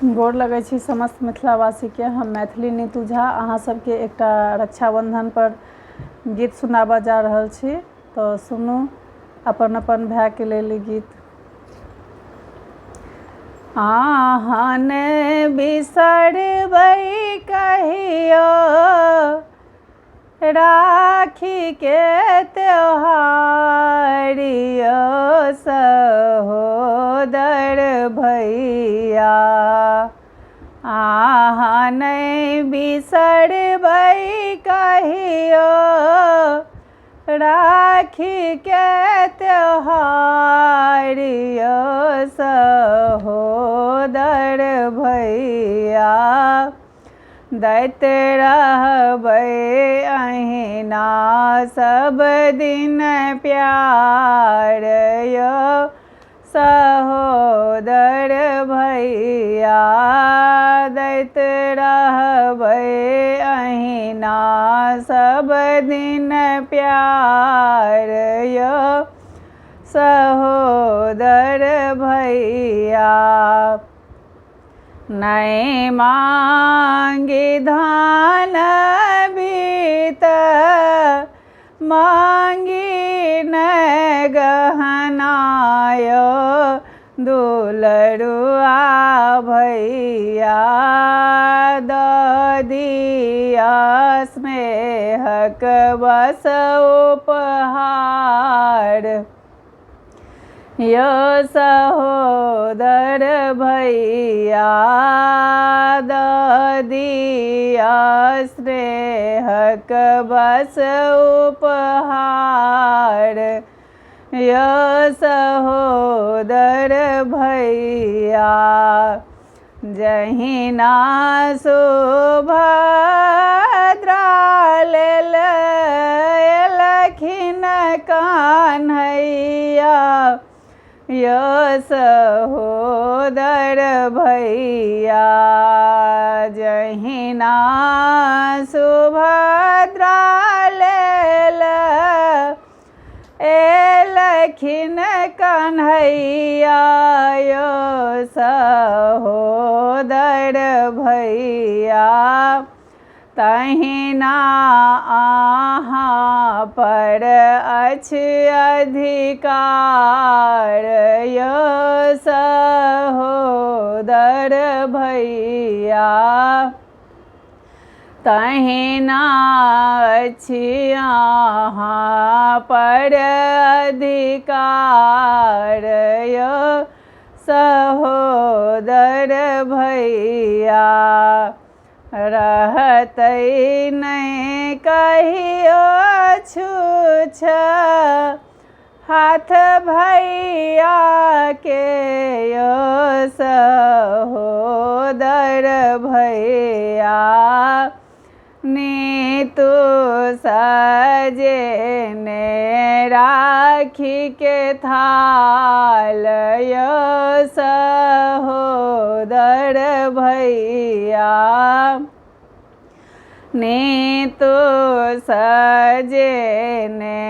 गोर लगै छी समस्त मिथिलावासीके। हम मैथिली नीतू झा अहाँ सबके एकटा रक्षाबंधन पर गीत सुनाबऽ जा रहल छी, तो सुनू अपन अपन भाइके लेल ई गीत। आहाँ ने बिसरबै कहियो राखी के त्योहार यौ सहोदर भैया। आहाँ नहीं बिसरबै कहियो राखी के त्योहार यौ सहोदर भैया। दैत रहबै अहिना सब दिन प्यार यौ सहोदर भैया। दैत रहबै अहिना सब दिन प्यार यौ सहोदर भैया। नहीं मांगी धान बीत मांगी न गहना यौ दुलरुआ भैया। दऽ दिया स्नेहक बस उपहार यौ सहोदर भैया। दऽ दिया स्नेहक बस उपहार यौ सहोदर भैया। जहिना सुभद्रा लेल एलखिन कन्हैया यौ सहोदर भैया। जहिना सुभद्रा लेल एलखिन कन्हैया यौ सहोदर भैया। तहिना आहाँ पर अछि अधिकार यौ सहोदर भैया। तहिना अछि आहाँ पर अधिकार यौ सहोदर भैया। रहतै नहीं कहियो छूछ हाथ भैया के यौ सहोदर भैया। नीतू सजेने राखी के थाल यौ सहोदर भैया। नीतू सजेने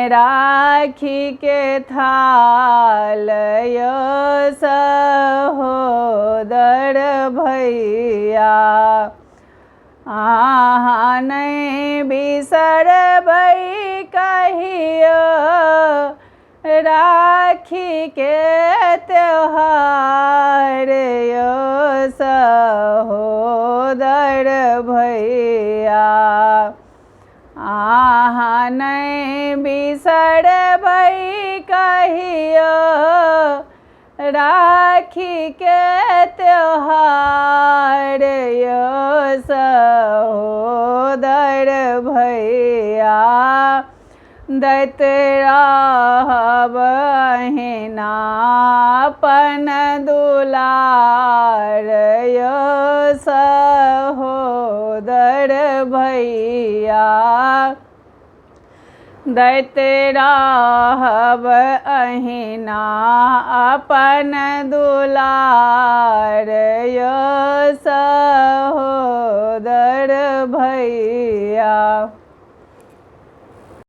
राखी के थाल यौ सहोदर भैया। आहाँ नहीं बिसरबै कहियो राखी के त्योहार यौ सहोदर भैया। आहाँ नहीं बिसरबै कहियो राखी के त्योहार यौ सहोदर भैया। दैत रहब अहिना अपन दुलार यौ सहोदर भैया। दैत रहब अहिना अपन दुलार यौ सहोदर भैया।